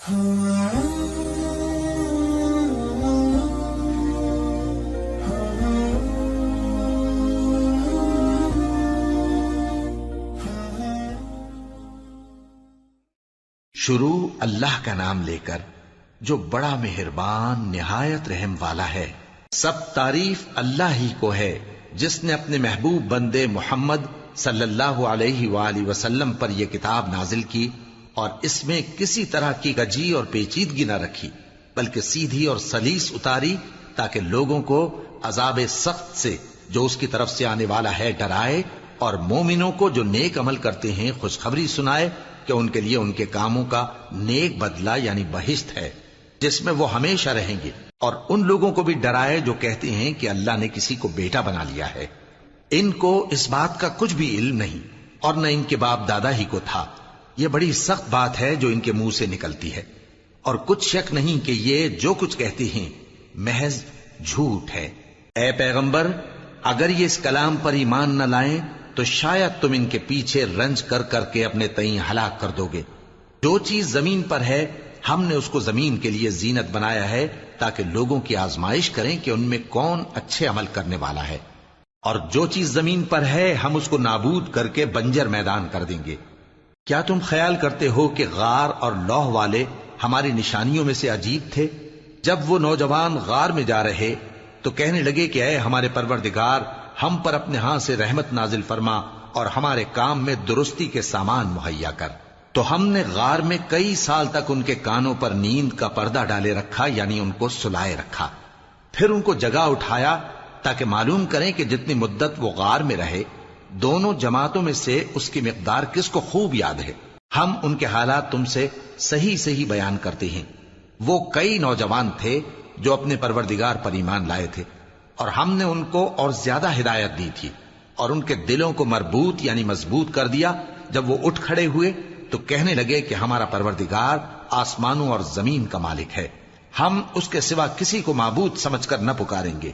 شروع اللہ کا نام لے کر جو بڑا مہربان نہایت رحم والا ہے۔ سب تعریف اللہ ہی کو ہے جس نے اپنے محبوب بندے محمد صلی اللہ علیہ وآلہ وسلم پر یہ کتاب نازل کی اور اس میں کسی طرح کی کجی اور پیچیدگی نہ رکھی، بلکہ سیدھی اور سلیس اتاری تاکہ لوگوں کو عذاب سخت سے جو اس کی طرف سے آنے والا ہے ڈرائے، اور مومنوں کو جو نیک عمل کرتے ہیں خوشخبری سنائے کہ ان کے لیے ان کے کاموں کا نیک بدلہ یعنی بہشت ہے جس میں وہ ہمیشہ رہیں گے، اور ان لوگوں کو بھی ڈرائے جو کہتے ہیں کہ اللہ نے کسی کو بیٹا بنا لیا ہے۔ ان کو اس بات کا کچھ بھی علم نہیں اور نہ ان کے باپ دادا ہی کو تھا۔ یہ بڑی سخت بات ہے جو ان کے منہ سے نکلتی ہے، اور کچھ شک نہیں کہ یہ جو کچھ کہتے ہیں محض جھوٹ ہے۔ اے پیغمبر، اگر یہ اس کلام پر ایمان نہ لائیں تو شاید تم ان کے پیچھے رنج کر کر کے اپنے تئیں ہلاک کر دو گے۔ جو چیز زمین پر ہے ہم نے اس کو زمین کے لیے زینت بنایا ہے تاکہ لوگوں کی آزمائش کریں کہ ان میں کون اچھے عمل کرنے والا ہے، اور جو چیز زمین پر ہے ہم اس کو نابود کر کے بنجر میدان کر دیں گے۔ کیا تم خیال کرتے ہو کہ غار اور لوح والے ہماری نشانیوں میں سے عجیب تھے؟ جب وہ نوجوان غار میں جا رہے تو کہنے لگے کہ اے ہمارے پروردگار، ہم پر اپنے ہاں سے رحمت نازل فرما اور ہمارے کام میں درستی کے سامان مہیا کر۔ تو ہم نے غار میں کئی سال تک ان کے کانوں پر نیند کا پردہ ڈالے رکھا، یعنی ان کو سلائے رکھا، پھر ان کو جگا اٹھایا تاکہ معلوم کریں کہ جتنی مدت وہ غار میں رہے دونوں جماعتوں میں سے اس کی مقدار کس کو خوب یاد ہے۔ ہم ان کے حالات تم سے صحیح صحیح بیان کرتے ہیں۔ وہ کئی نوجوان تھے جو اپنے پروردگار پر ایمان لائے تھے، اور ہم نے ان کو اور زیادہ ہدایت دی تھی، اور ان کے دلوں کو مربوط یعنی مضبوط کر دیا۔ جب وہ اٹھ کھڑے ہوئے تو کہنے لگے کہ ہمارا پروردگار آسمانوں اور زمین کا مالک ہے، ہم اس کے سوا کسی کو معبود سمجھ کر نہ پکاریں گے۔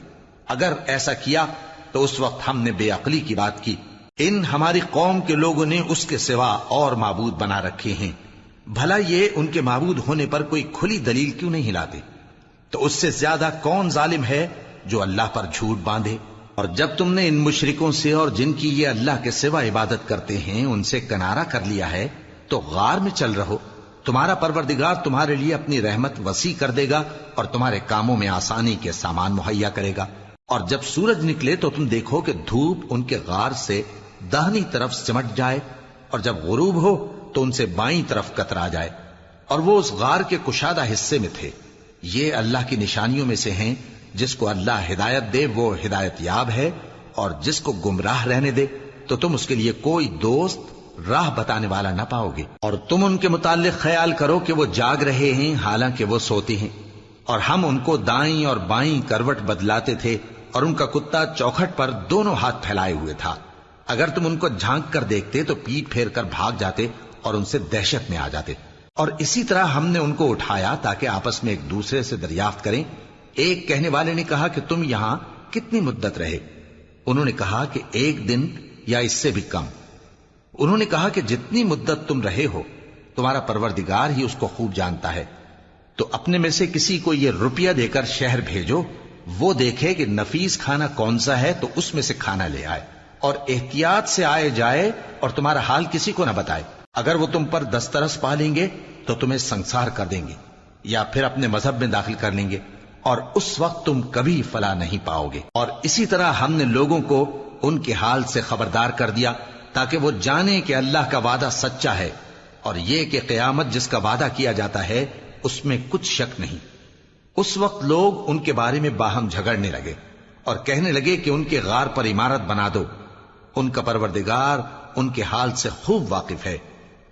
اگر ایسا کیا تو اس وقت ہم نے بے عقلی کی بات کی۔ ان ہماری قوم کے لوگوں نے اس کے سوا اور معبود بنا رکھے ہیں، بھلا یہ ان کے معبود ہونے پر کوئی کھلی دلیل کیوں نہیں لاتے؟ تو اس سے زیادہ کون ظالم ہے جو اللہ پر جھوٹ باندھے؟ اور جب تم نے ان مشرکوں سے اور جن کی یہ اللہ کے سوا عبادت کرتے ہیں ان سے کنارہ کر لیا ہے تو غار میں چل رہو، تمہارا پروردگار تمہارے لیے اپنی رحمت وسیع کر دے گا اور تمہارے کاموں میں آسانی کے سامان مہیا کرے گا۔ اور جب سورج نکلے تو تم دیکھو کہ دھوپ ان کے غار سے داہنی طرف سمٹ جائے، اور جب غروب ہو تو ان سے بائیں طرف کترا جائے، اور وہ اس غار کے کشادہ حصے میں تھے۔ یہ اللہ کی نشانیوں میں سے ہیں، جس کو اللہ ہدایت دے وہ ہدایت یاب ہے، اور جس کو گمراہ رہنے دے تو تم اس کے لیے کوئی دوست راہ بتانے والا نہ پاؤ گے۔ اور تم ان کے متعلق خیال کرو کہ وہ جاگ رہے ہیں حالانکہ وہ سوتے ہیں، اور ہم ان کو دائیں اور بائیں کروٹ بدلاتے تھے، اور ان کا کتا چوکھٹ پر دونوں ہاتھ پھیلائے ہوئے تھا۔ اگر تم ان کو جھانک کر دیکھتے تو پیٹ پھیر کر بھاگ جاتے اور ان سے دہشت میں آ جاتے۔ اور اسی طرح ہم نے ان کو اٹھایا تاکہ آپس میں ایک دوسرے سے دریافت کریں۔ ایک کہنے والے نے کہا کہ تم یہاں کتنی مدت رہے؟ انہوں نے کہا کہ 1 دن یا اس سے بھی کم۔ انہوں نے کہا کہ جتنی مدت تم رہے ہو تمہارا پروردگار ہی اس کو خوب جانتا ہے، تو اپنے میں سے کسی کو یہ روپیہ دے کر شہر بھیجو، وہ دیکھے کہ نفیس کھانا کون سا ہے تو اس میں سے کھانا لے آئے، اور احتیاط سے آئے جائے اور تمہارا حال کسی کو نہ بتائے۔ اگر وہ تم پر دسترس پا لیں گے تو تمہیں سنسار کر دیں گے یا پھر اپنے مذہب میں داخل کر لیں گے، اور اس وقت تم کبھی فلاح نہیں پاؤ گے۔ اور اسی طرح ہم نے لوگوں کو ان کے حال سے خبردار کر دیا تاکہ وہ جانیں کہ اللہ کا وعدہ سچا ہے، اور یہ کہ قیامت جس کا وعدہ کیا جاتا ہے اس میں کچھ شک نہیں۔ اس وقت لوگ ان کے بارے میں باہم جھگڑنے لگے اور کہنے لگے کہ ان کے غار پر عمارت بنا دو۔ ان کا پروردگار ان کے حال سے خوب واقف ہے۔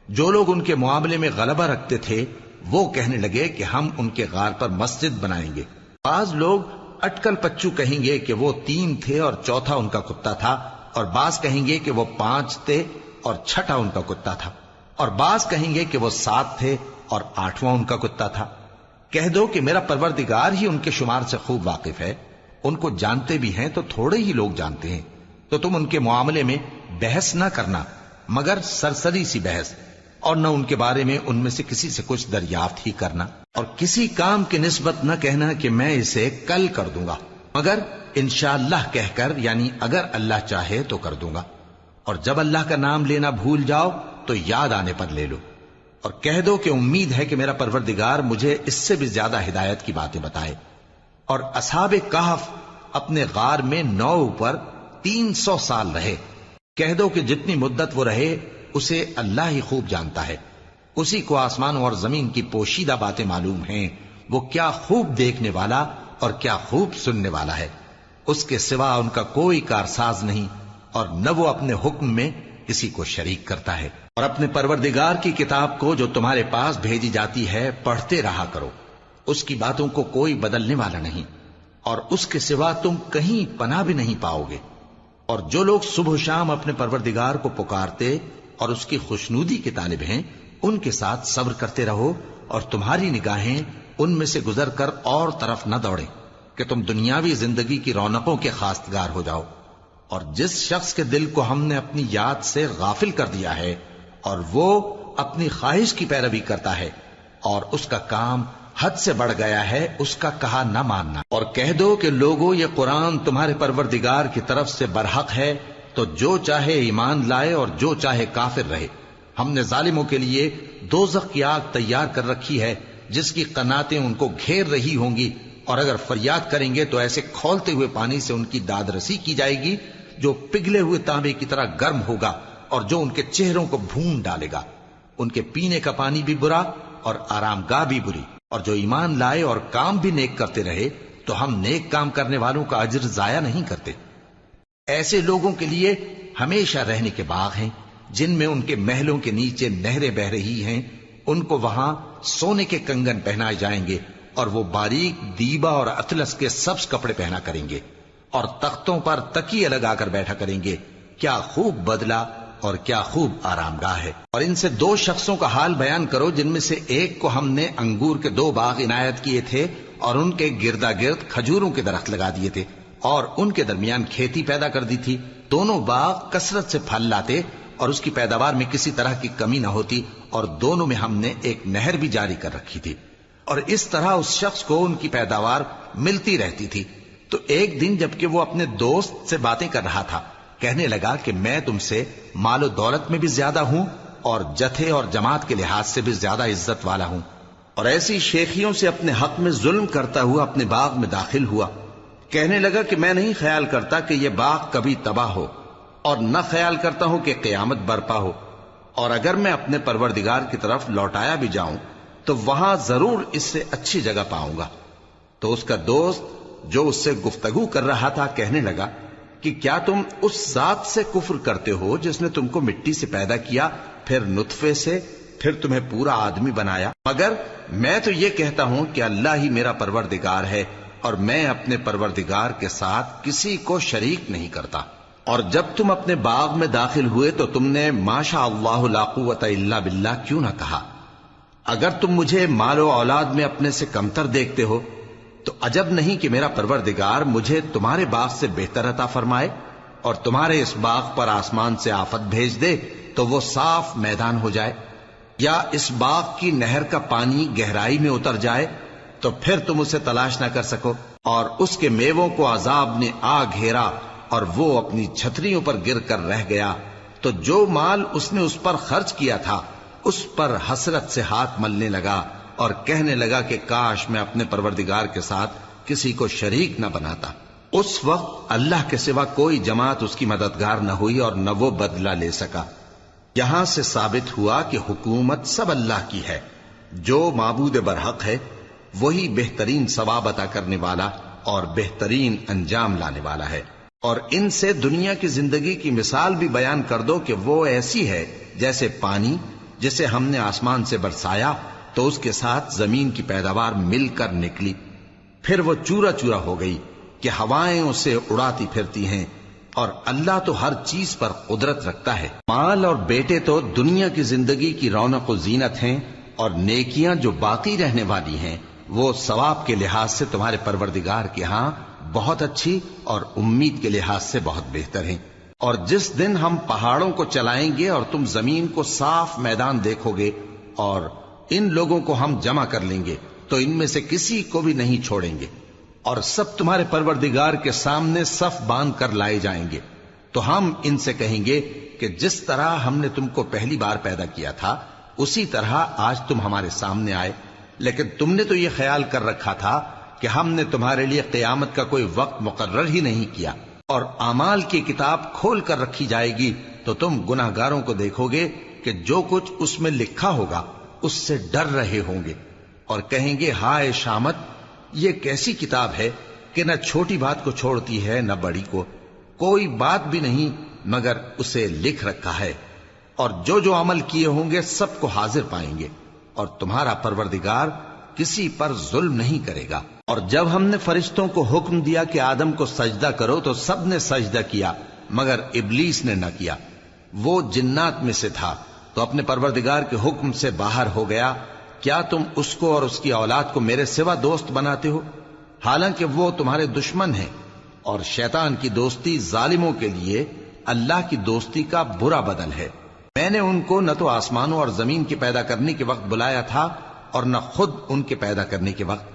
جو لوگ ان کے معاملے میں غلبہ رکھتے تھے وہ کہنے لگے کہ ہم ان کے غار پر مسجد بنائیں گے۔ بعض لوگ اٹکل پچو کہیں گے کہ وہ 3 تھے اور چوتھا ان کا کتا تھا، اور بعض کہیں گے کہ وہ 5 تھے اور چھٹا ان کا کتا تھا، اور بعض کہیں گے کہ وہ 7 تھے اور 8واں ان کا کتا تھا۔ کہہ دو کہ میرا پروردگار ہی ان کے شمار سے خوب واقف ہے، ان کو جانتے بھی ہیں تو تھوڑے ہی لوگ جانتے ہیں۔ تو تم ان کے معاملے میں بحث نہ کرنا مگر سرسری سی بحث، اور نہ ان کے بارے میں ان میں سے کسی سے کچھ دریافت ہی کرنا، اور کسی کام کی نسبت نہ کہنا کہ میں اسے کل کر دوں گا، مگر انشاءاللہ کہہ کر، یعنی اگر اللہ چاہے تو کر دوں گا، اور جب اللہ کا نام لینا بھول جاؤ تو یاد آنے پر لے لو، اور کہہ دو کہ امید ہے کہ میرا پروردگار مجھے اس سے بھی زیادہ ہدایت کی باتیں بتائے۔ اور اصحاب کہف اپنے غار میں 9 پر 300 سال رہے۔ کہہ دو کہ جتنی مدت وہ رہے اسے اللہ ہی خوب جانتا ہے، اسی کو آسمانوں اور زمین کی پوشیدہ باتیں معلوم ہیں، وہ کیا خوب دیکھنے والا اور کیا خوب سننے والا ہے، اس کے سوا ان کا کوئی کارساز نہیں، اور نہ وہ اپنے حکم میں کسی کو شریک کرتا ہے۔ اور اپنے پروردگار کی کتاب کو جو تمہارے پاس بھیجی جاتی ہے پڑھتے رہا کرو، اس کی باتوں کو کوئی بدلنے والا نہیں، اور اس کے سوا تم کہیں پناہ بھی نہیں پاؤ گے۔ اور جو لوگ صبح و شام اپنے پروردگار کو پکارتے اور اس کی خوشنودی کے طالب ہیں، ان کے ساتھ صبر کرتے رہو، اور تمہاری نگاہیں ان میں سے گزر کر اور طرف نہ دوڑیں کہ تم دنیاوی زندگی کی رونقوں کے خواستگار ہو جاؤ۔ اور جس شخص کے دل کو ہم نے اپنی یاد سے غافل کر دیا ہے اور وہ اپنی خواہش کی پیروی کرتا ہے اور اس کا کام حد سے بڑھ گیا ہے، اس کا کہا نہ ماننا۔ اور کہہ دو کہ لوگوں، یہ قرآن تمہارے پروردگار کی طرف سے برحق ہے، تو جو چاہے ایمان لائے اور جو چاہے کافر رہے۔ ہم نے ظالموں کے لیے دوزخ کی آگ تیار کر رکھی ہے جس کی قناتیں ان کو گھیر رہی ہوں گی، اور اگر فریاد کریں گے تو ایسے کھولتے ہوئے پانی سے ان کی داد رسی کی جائے گی جو پگھلے ہوئے تانبے کی طرح گرم ہوگا اور جو ان کے چہروں کو بھون ڈالے گا۔ ان کے پینے کا پانی بھی برا اور آرام گاہ بھی بری۔ اور جو ایمان لائے اور کام بھی نیک کرتے رہے تو ہم نیک کام کرنے والوں کا اجر ضائع نہیں کرتے۔ ایسے لوگوں کے لیے ہمیشہ رہنے کے باغ ہیں جن میں ان کے محلوں کے نیچے نہریں بہ رہی ہیں، ان کو وہاں سونے کے کنگن پہنائے جائیں گے، اور وہ باریک دیبا اور اطلس کے سبز کپڑے پہنا کریں گے، اور تختوں پر تکیے لگا کر بیٹھا کریں گے۔ کیا خوب بدلہ اور کیا خوب آرام گاہ ہے۔ اور ان سے 2 شخصوں کا حال بیان کرو جن میں سے ایک کو ہم نے انگور کے 2 باغ عنایت کیے تھے اور ان کے گردا گرد کھجوروں کے درخت لگا دیے تھے اور ان کے درمیان کھیتی پیدا کر دی تھی۔ دونوں باغ کثرت سے پھل لاتے اور اس کی پیداوار میں کسی طرح کی کمی نہ ہوتی، اور دونوں میں ہم نے ایک نہر بھی جاری کر رکھی تھی، اور اس طرح اس شخص کو ان کی پیداوار ملتی رہتی تھی۔ تو ایک دن جبکہ وہ اپنے دوست سے باتیں کر رہا تھا، کہنے لگا کہ میں تم سے مال و دولت میں بھی زیادہ ہوں اور جتھے اور جماعت کے لحاظ سے بھی زیادہ عزت والا ہوں، اور ایسی شیخیوں سے اپنے حق میں ظلم کرتا ہوا اپنے باغ میں داخل ہوا۔ کہنے لگا کہ میں نہیں خیال کرتا کہ یہ باغ کبھی تباہ ہو، اور نہ خیال کرتا ہوں کہ قیامت برپا ہو، اور اگر میں اپنے پروردگار کی طرف لوٹایا بھی جاؤں تو وہاں ضرور اس سے اچھی جگہ پاؤں گا۔ تو اس کا دوست جو اس سے گفتگو کر رہا تھا کہنے لگا کہ کیا تم اس ذات سے کفر کرتے ہو جس نے تم کو مٹی سے پیدا کیا، پھر نطفے سے، پھر تمہیں پورا آدمی بنایا؟ مگر میں تو یہ کہتا ہوں کہ اللہ ہی میرا پروردگار ہے، اور میں اپنے پروردگار کے ساتھ کسی کو شریک نہیں کرتا۔ اور جب تم اپنے باغ میں داخل ہوئے تو تم نے ما شاء اللہ لا قوت الا باللہ کیوں نہ کہا؟ اگر تم مجھے مال و اولاد میں اپنے سے کمتر دیکھتے ہو تو عجب نہیں کہ میرا پروردگار مجھے تمہارے باغ سے بہتر عطا فرمائے، اور تمہارے اس باغ پر آسمان سے آفت بھیج دے تو وہ صاف میدان ہو جائے، یا اس باغ کی نہر کا پانی گہرائی میں اتر جائے تو پھر تم اسے تلاش نہ کر سکو، اور اس کے میووں کو عذاب نے آ گھیرا اور وہ اپنی چھتریوں پر گر کر رہ گیا، تو جو مال اس نے اس پر خرچ کیا تھا اس پر حسرت سے ہاتھ ملنے لگا اور کہنے لگا کہ کاش میں اپنے پروردگار کے ساتھ کسی کو شریک نہ بناتا۔ اس وقت اللہ کے سوا کوئی جماعت اس کی مددگار نہ ہوئی اور نہ وہ بدلہ لے سکا۔ یہاں سے ثابت ہوا کہ حکومت سب اللہ کی ہے، جو معبود برحق ہے وہی بہترین ثواب عطا کرنے والا اور بہترین انجام لانے والا ہے۔ اور ان سے دنیا کی زندگی کی مثال بھی بیان کر دو کہ وہ ایسی ہے جیسے پانی جسے ہم نے آسمان سے برسایا تو اس کے ساتھ زمین کی پیداوار مل کر نکلی، پھر وہ چورا چورا ہو گئی کہ ہوائیں اسے اڑاتی پھرتی ہیں، اور اللہ تو ہر چیز پر قدرت رکھتا ہے۔ مال اور بیٹے تو دنیا کی زندگی کی رونق و زینت ہیں، اور نیکیاں جو باقی رہنے والی ہیں وہ ثواب کے لحاظ سے تمہارے پروردگار کے ہاں بہت اچھی اور امید کے لحاظ سے بہت بہتر ہیں۔ اور جس دن ہم پہاڑوں کو چلائیں گے اور تم زمین کو صاف میدان دیکھو گے اور ان لوگوں کو ہم جمع کر لیں گے تو ان میں سے کسی کو بھی نہیں چھوڑیں گے، اور سب تمہارے پروردگار کے سامنے صف باندھ کر لائے جائیں گے، تو ہم ان سے کہیں گے کہ جس طرح ہم نے تم کو پہلی بار پیدا کیا تھا اسی طرح آج تم ہمارے سامنے آئے، لیکن تم نے تو یہ خیال کر رکھا تھا کہ ہم نے تمہارے لیے قیامت کا کوئی وقت مقرر ہی نہیں کیا، اور اعمال کی کتاب کھول کر رکھی جائے گی تو تم گناہگاروں کو دیکھو گے کہ جو کچھ اس میں لکھا ہوگا اس سے ڈر رہے ہوں گے، اور کہیں گے ہائے شامت، یہ کیسی کتاب ہے کہ نہ چھوٹی بات کو چھوڑتی ہے نہ بڑی کو، کوئی بات بھی نہیں مگر اسے لکھ رکھا ہے، اور جو جو عمل کیے ہوں گے سب کو حاضر پائیں گے، اور تمہارا پروردگار کسی پر ظلم نہیں کرے گا۔ اور جب ہم نے فرشتوں کو حکم دیا کہ آدم کو سجدہ کرو تو سب نے سجدہ کیا مگر ابلیس نے نہ کیا، وہ جنات میں سے تھا تو اپنے پروردگار کے حکم سے باہر ہو گیا۔ کیا تم اس کو اور اس کی اولاد کو میرے سوا دوست بناتے ہو، حالانکہ وہ تمہارے دشمن ہیں، اور شیطان کی دوستی ظالموں کے لیے اللہ کی دوستی کا برا بدل ہے۔ میں نے ان کو نہ تو آسمانوں اور زمین کے پیدا کرنے کے وقت بلایا تھا اور نہ خود ان کے پیدا کرنے کے وقت،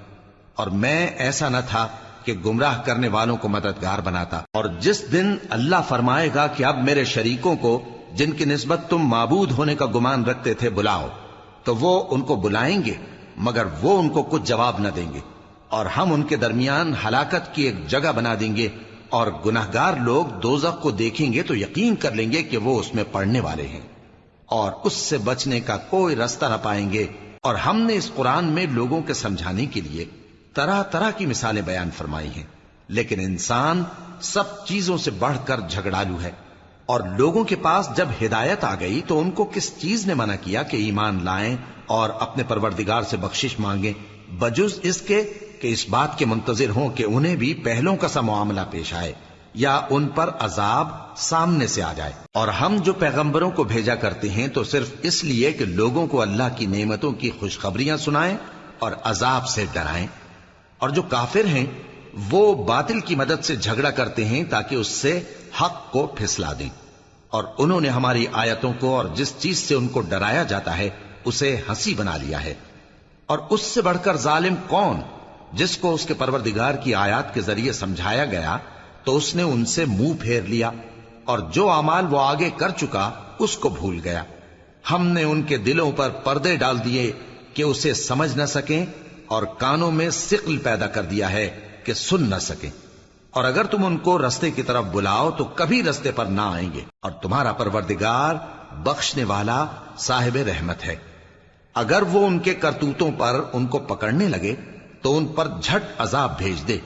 اور میں ایسا نہ تھا کہ گمراہ کرنے والوں کو مددگار بناتا۔ اور جس دن اللہ فرمائے گا کہ اب میرے شریکوں کو جن کی نسبت تم معبود ہونے کا گمان رکھتے تھے بلاؤ، تو وہ ان کو بلائیں گے مگر وہ ان کو کچھ جواب نہ دیں گے، اور ہم ان کے درمیان ہلاکت کی ایک جگہ بنا دیں گے، اور گناہگار لوگ دوزخ کو دیکھیں گے تو یقین کر لیں گے کہ وہ اس میں پڑنے والے ہیں، اور اس سے بچنے کا کوئی راستہ نہ پائیں گے۔ اور ہم نے اس قرآن میں لوگوں کے سمجھانے کے لیے طرح طرح کی مثالیں بیان فرمائی ہیں، لیکن انسان سب چیزوں سے بڑھ کر جھگڑالو ہے، اور لوگوں کے پاس جب ہدایت آ گئی تو ان کو کس چیز نے منع کیا کہ ایمان لائیں اور اپنے پروردگار سے بخشش مانگیں، بجز اس کے کہ اس بات کے منتظر ہوں کہ انہیں بھی پہلوں کا سا معاملہ پیش آئے یا ان پر عذاب سامنے سے آ جائے۔ اور ہم جو پیغمبروں کو بھیجا کرتے ہیں تو صرف اس لیے کہ لوگوں کو اللہ کی نعمتوں کی خوشخبریاں سنائیں اور عذاب سے ڈرائیں، اور جو کافر ہیں وہ باطل کی مدد سے جھگڑا کرتے ہیں تاکہ اس سے حق کو پھسلا دیں، اور انہوں نے ہماری آیتوں کو اور جس چیز سے ان کو ڈرایا جاتا ہے اسے ہنسی بنا لیا ہے۔ اور اس سے بڑھ کر ظالم کون، جس کو اس کے پروردگار کی آیات کے ذریعے سمجھایا گیا تو اس نے ان سے منہ پھیر لیا، اور جو اعمال وہ آگے کر چکا اس کو بھول گیا۔ ہم نے ان کے دلوں پر پردے ڈال دیے کہ اسے سمجھ نہ سکیں، اور کانوں میں ثقل پیدا کر دیا ہے کہ سن نہ سکیں، اور اگر تم ان کو رستے کی طرف بلاؤ تو کبھی رستے پر نہ آئیں گے، اور تمہارا پروردگار بخشنے والا صاحب رحمت ہے۔ اگر وہ ان کے کرتوتوں پر ان کو پکڑنے لگے تو ان پر جھٹ عذاب بھیج دے،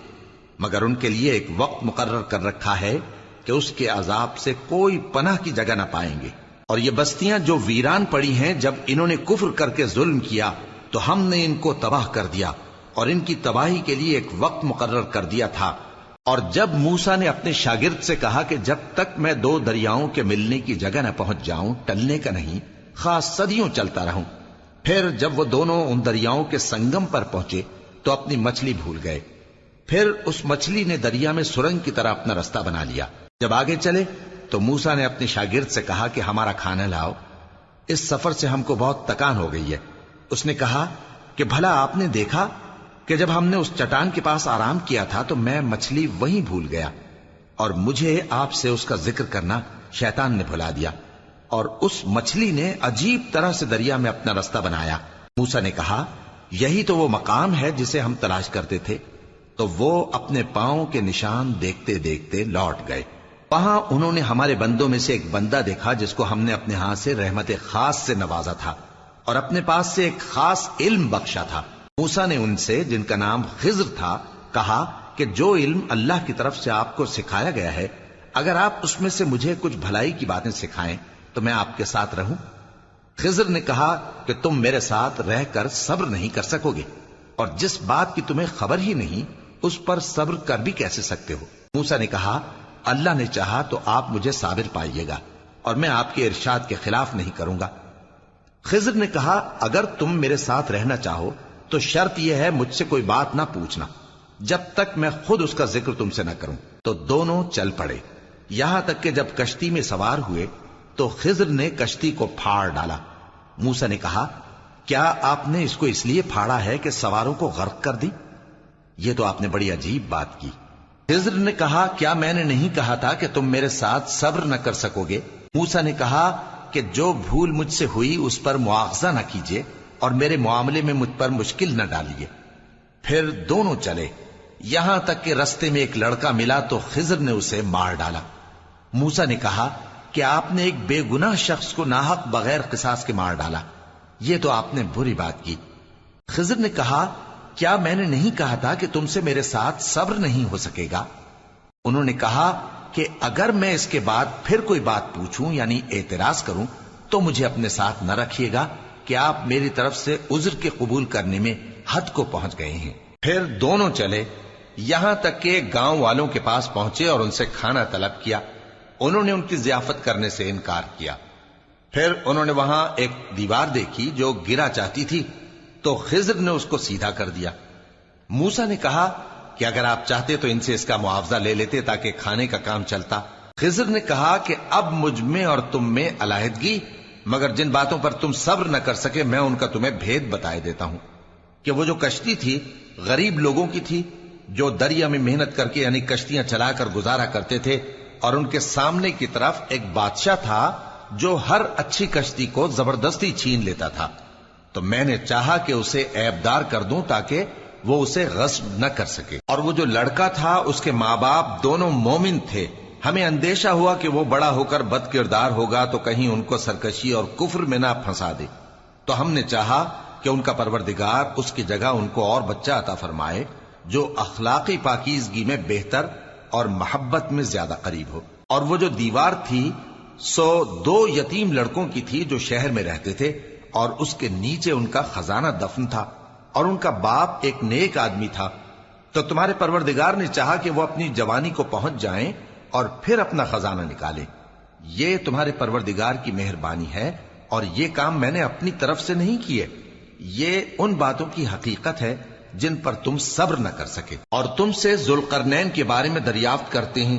مگر ان کے لیے ایک وقت مقرر کر رکھا ہے کہ اس کے عذاب سے کوئی پناہ کی جگہ نہ پائیں گے۔ اور یہ بستیاں جو ویران پڑی ہیں، جب انہوں نے کفر کر کے ظلم کیا تو ہم نے ان کو تباہ کر دیا، اور ان کی تباہی کے لیے ایک وقت مقرر کر دیا تھا۔ اور جب موسیٰ نے اپنے شاگرد سے کہا کہ جب تک میں دو دریاؤں کے ملنے کی جگہ نہ پہنچ جاؤں ٹلنے کا نہیں، خاص صدیوں چلتا رہوں، پھر جب وہ دونوں ان دریاؤں کے سنگم پر پہنچے تو اپنی مچھلی بھول گئے، پھر اس مچھلی نے دریا میں سرنگ کی طرح اپنا راستہ بنا لیا۔ جب آگے چلے تو موسیٰ نے اپنے شاگرد سے کہا کہ ہمارا کھانا لاؤ، اس سفر سے ہم کو بہت تکان ہو گئی ہے۔ اس نے کہا کہ بھلا آپ نے دیکھا کہ جب ہم نے اس چٹان کے پاس آرام کیا تھا تو میں مچھلی وہیں بھول گیا، اور مجھے آپ سے اس کا ذکر کرنا شیطان نے بھلا دیا، اور اس مچھلی نے عجیب طرح سے دریا میں اپنا راستہ بنایا۔ موسیٰ نے کہا یہی تو وہ مقام ہے جسے ہم تلاش کرتے تھے، تو وہ اپنے پاؤں کے نشان دیکھتے دیکھتے لوٹ گئے۔ وہاں انہوں نے ہمارے بندوں میں سے ایک بندہ دیکھا جس کو ہم نے اپنے ہاتھ سے رحمت خاص سے نوازا تھا اور اپنے پاس سے ایک خاص علم بخشا تھا۔ موسیٰ نے ان سے جن کا نام خضر تھا کہا کہ جو علم اللہ کی طرف سے آپ کو سکھایا گیا ہے، اگر آپ اس میں سے مجھے کچھ بھلائی کی باتیں سکھائیں تو میں آپ کے ساتھ رہوں۔ خضر نے کہا کہ تم میرے ساتھ رہ کر صبر نہیں کر سکو گے، اور جس بات کی تمہیں خبر ہی نہیں اس پر صبر کر بھی کیسے سکتے ہو؟ موسیٰ نے کہا اللہ نے چاہا تو آپ مجھے صابر پائیے گا، اور میں آپ کے ارشاد کے خلاف نہیں کروں گا۔ خضر نے کہا اگر تم میرے ساتھ رہنا چاہو تو شرط یہ ہے مجھ سے کوئی بات نہ پوچھنا جب تک میں خود اس کا ذکر تم سے نہ کروں۔ تو دونوں چل پڑے۔ یہاں تک کہ جب کشتی میں سوار ہوئے تو خضر نے کشتی کو پھاڑ ڈالا۔ موسیٰ نے کہا کیا آپ نے اس کو اس لیے پھاڑا ہے کہ سواروں کو غرق کر دی؟ یہ تو آپ نے بڑی عجیب بات کی۔ خضر نے کہا کیا میں نے نہیں کہا تھا کہ تم میرے ساتھ صبر نہ کر سکو گے؟ موسیٰ نے کہا کہ جو بھول مجھ سے ہوئی اس پر مواخذہ نہ کیجیے اور میرے معاملے میں مجھ پر مشکل نہ ڈالیے۔ پھر دونوں چلے، یہاں تک کہ رستے میں ایک لڑکا ملا تو خضر نے اسے مار ڈالا۔ موسیٰ نے کہا کہ آپ نے ایک بے گناہ شخص کو ناحق بغیر قصاص کے مار ڈالا، یہ تو آپ نے بری بات کی۔ خضر نے کہا کیا میں نے نہیں کہا تھا کہ تم سے میرے ساتھ صبر نہیں ہو سکے گا؟ انہوں نے کہا کہ اگر میں اس کے بعد پھر کوئی بات پوچھوں یعنی اعتراض کروں تو مجھے اپنے ساتھ نہ رکھیے گا کہ آپ میری طرف سے عذر کے قبول کرنے میں حد کو پہنچ گئے ہیں۔ پھر دونوں چلے، یہاں تک کہ گاؤں والوں کے پاس پہنچے اور ان سے کھانا طلب کیا۔ انہوں نے ان کی ضیافت کرنے سے انکار کیا۔ پھر انہوں نے وہاں ایک دیوار دیکھی جو گرا چاہتی تھی تو خضر نے اس کو سیدھا کر دیا۔ موسیٰ نے کہا کہ اگر آپ چاہتے تو ان سے اس کا معاوضہ لے لیتے تاکہ کھانے کا کام چلتا۔ خضر نے کہا کہ اب مجھ میں اور تم میں علیحدگی، مگر جن باتوں پر تم صبر نہ کر سکے میں ان کا تمہیں بھید بتائے دیتا ہوں کہ وہ جو کشتی تھی غریب لوگوں کی تھی جو دریا میں محنت کر کے یعنی کشتیاں چلا کر گزارا کرتے تھے، اور ان کے سامنے کی طرف ایک بادشاہ تھا جو ہر اچھی کشتی کو زبردستی چھین لیتا تھا، تو میں نے چاہا کہ اسے عیبدار کر دوں تاکہ وہ اسے غصب نہ کر سکے۔ اور وہ جو لڑکا تھا اس کے ماں باپ دونوں مومن تھے، ہمیں اندیشہ ہوا کہ وہ بڑا ہو کر بد کردار ہوگا تو کہیں ان کو سرکشی اور کفر میں نہ پھنسا دے، تو ہم نے چاہا کہ ان کا پروردگار اس کی جگہ ان کو اور بچہ عطا فرمائے جو اخلاقی پاکیزگی میں بہتر اور محبت میں زیادہ قریب ہو۔ اور وہ جو دیوار تھی سو 2 یتیم لڑکوں کی تھی جو شہر میں رہتے تھے، اور اس کے نیچے ان کا خزانہ دفن تھا، اور ان کا باپ ایک نیک آدمی تھا۔ تو تمہارے پروردگار نے چاہا کہ وہ اپنی جوانی کو پہنچ جائیں اور پھر اپنا خزانہ نکالیں۔ یہ تمہارے پروردگار کی مہربانی ہے، اور یہ کام میں نے اپنی طرف سے نہیں کیے، یہ ان باتوں کی حقیقت ہے جن پر تم صبر نہ کر سکے۔ اور تم سے ذوالقرنین کے بارے میں دریافت کرتے ہیں،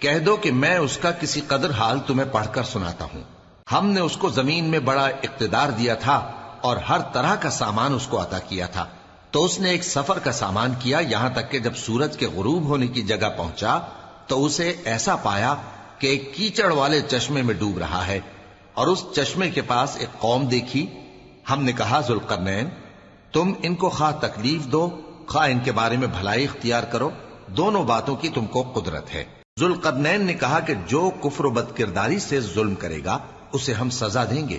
کہہ دو کہ میں اس کا کسی قدر حال تمہیں پڑھ کر سناتا ہوں۔ ہم نے اس کو زمین میں بڑا اقتدار دیا تھا اور ہر طرح کا سامان اس کو عطا کیا تھا، تو اس نے ایک سفر کا سامان کیا، یہاں تک کہ جب سورج کے غروب ہونے کی جگہ پہنچا تو اسے ایسا پایا کہ ایک کیچڑ والے چشمے میں ڈوب رہا ہے، اور اس چشمے کے پاس ایک قوم دیکھی۔ ہم نے کہا ذوالقرنین تم ان کو خواہ تکلیف دو خواہ ان کے بارے میں بھلائی اختیار کرو، دونوں باتوں کی تم کو قدرت ہے۔ ذوالقرنین نے کہا کہ جو کفر و بد کرداری سے ظلم کرے گا اسے ہم سزا دیں گے،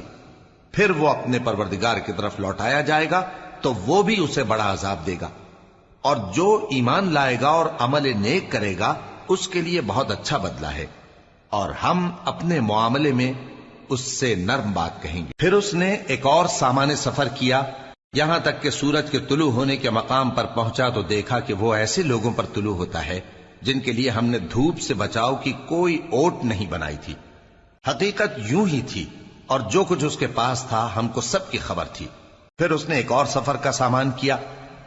پھر وہ اپنے پروردگار کی طرف لوٹایا جائے گا تو وہ بھی اسے بڑا عذاب دے گا، اور جو ایمان لائے گا اور عمل نیک کرے گا اس کے لیے بہت اچھا بدلہ ہے، اور ہم اپنے معاملے میں اس سے نرم بات کہیں گے۔ پھر اس نے ایک اور سامان سفر کیا، یہاں تک کہ سورج کے طلوع ہونے کے مقام پر پہنچا تو دیکھا کہ وہ ایسے لوگوں پر طلوع ہوتا ہے جن کے لیے ہم نے دھوپ سے بچاؤ کی کوئی اوٹ نہیں بنائی تھی۔ حقیقت یوں ہی تھی، اور جو کچھ اس کے پاس تھا ہم کو سب کی خبر تھی۔ پھر اس نے ایک اور سفر کا سامان کیا،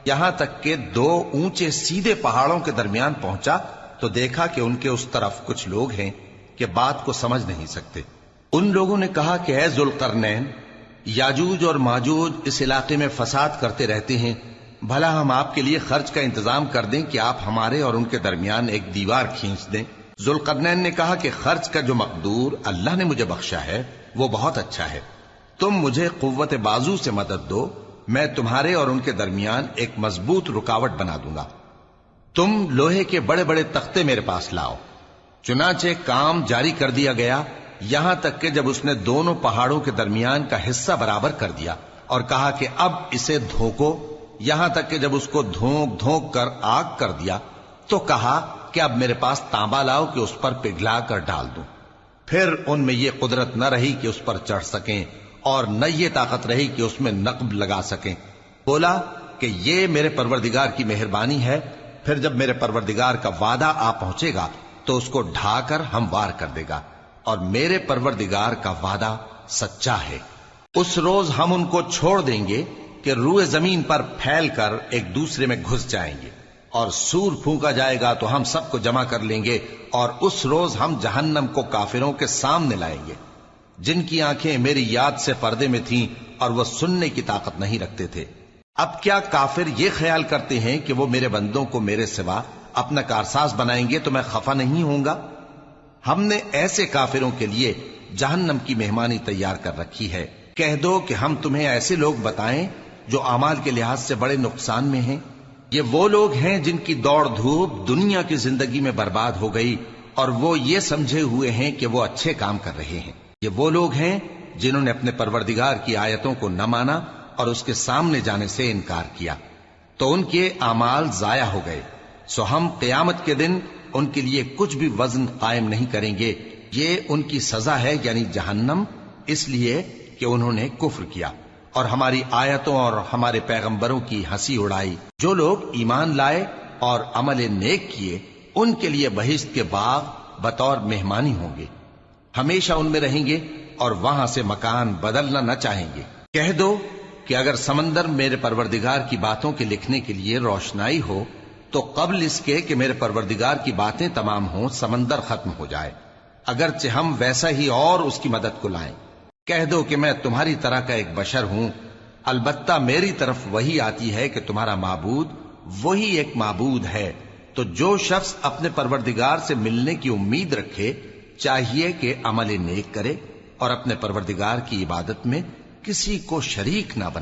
یہاں تک کہ 2 اونچے سیدھے پہاڑوں کے درمیان پہنچا تو دیکھا کہ ان کے اس طرف کچھ لوگ ہیں کہ بات کو سمجھ نہیں سکتے۔ ان لوگوں نے کہا کہ اے ذوالقرنین، یاجوج اور ماجوج اس علاقے میں فساد کرتے رہتے ہیں، بھلا ہم آپ کے لیے خرچ کا انتظام کر دیں کہ آپ ہمارے اور ان کے درمیان ایک دیوار کھینچ دیں۔ ذوالقرنین نے کہا کہ خرچ کا جو مقدور اللہ نے مجھے بخشا ہے وہ بہت اچھا ہے، تم مجھے قوت بازو سے مدد دو، میں تمہارے اور ان کے درمیان ایک مضبوط رکاوٹ بنا دوں گا۔ تم لوہے کے بڑے بڑے تختے میرے پاس لاؤ۔ چنانچہ کام جاری کر دیا گیا، یہاں تک کہ جب اس نے دونوں پہاڑوں کے درمیان کا حصہ برابر کر دیا اور کہا کہ اب اسے دھوکو، یہاں تک کہ جب اس کو دھونک دھونک کر آگ کر دیا تو کہا کہ اب میرے پاس تانبا لاؤ کہ اس پر پگھلا کر ڈال دوں۔ پھر ان میں یہ قدرت نہ رہی کہ اس پر چڑھ سکیں، اور نہ یہ طاقت رہی کہ اس میں نقب لگا سکیں۔ بولا کہ یہ میرے پروردگار کی مہربانی ہے، پھر جب میرے پروردگار کا وعدہ آ پہنچے گا تو اس کو ڈھا کر ہموار کر دے گا، اور میرے پروردگار کا وعدہ سچا ہے۔ اس روز ہم ان کو چھوڑ دیں گے کہ روئے زمین پر پھیل کر ایک دوسرے میں گھس جائیں گے، اور سور پھونکا جائے گا تو ہم سب کو جمع کر لیں گے، اور اس روز ہم جہنم کو کافروں کے سامنے لائیں گے، جن کی آنکھیں میری یاد سے پردے میں تھیں اور وہ سننے کی طاقت نہیں رکھتے تھے۔ اب کیا کافر یہ خیال کرتے ہیں کہ وہ میرے بندوں کو میرے سوا اپنا کارساز بنائیں گے تو میں خفا نہیں ہوں گا؟ ہم نے ایسے کافروں کے لیے جہنم کی مہمانی تیار کر رکھی ہے۔ کہہ دو کہ ہم تمہیں ایسے لوگ بتائیں جو اعمال کے لحاظ سے بڑے نقصان میں ہیں؟ یہ وہ لوگ ہیں جن کی دوڑ دھوپ دنیا کی زندگی میں برباد ہو گئی، اور وہ یہ سمجھے ہوئے ہیں کہ وہ اچھے کام کر رہے ہیں۔ یہ وہ لوگ ہیں جنہوں نے اپنے پروردگار کی آیتوں کو نہ مانا اور اس کے سامنے جانے سے انکار کیا، تو ان کے اعمال ضائع ہو گئے۔ سو ہم قیامت کے دن ان کے لیے کچھ بھی وزن قائم نہیں کریں گے۔ یہ ان کی سزا ہے، یعنی جہنم، اس لیے کہ انہوں نے کفر کیا اور ہماری آیتوں اور ہمارے پیغمبروں کی ہنسی اڑائی۔ جو لوگ ایمان لائے اور عمل نیک کیے، ان کے لیے بہشت کے باغ بطور مہمانی ہوں گے، ہمیشہ ان میں رہیں گے اور وہاں سے مکان بدلنا نہ چاہیں گے۔ کہہ دو کہ اگر سمندر میرے پروردگار کی باتوں کے لکھنے کے لیے روشنائی ہو تو قبل اس کے کہ میرے پروردگار کی باتیں تمام ہوں سمندر ختم ہو جائے، اگرچہ ہم ویسا ہی اور اس کی مدد کو لائیں۔ کہہ دو کہ میں تمہاری طرح کا ایک بشر ہوں، البتہ میری طرف وہی آتی ہے کہ تمہارا معبود وہی ایک معبود ہے۔ تو جو شخص اپنے پروردگار سے ملنے کی امید رکھے چاہیے کہ عمل نیک کرے اور اپنے پروردگار کی عبادت میں کسی کو شریک نہ بنائے۔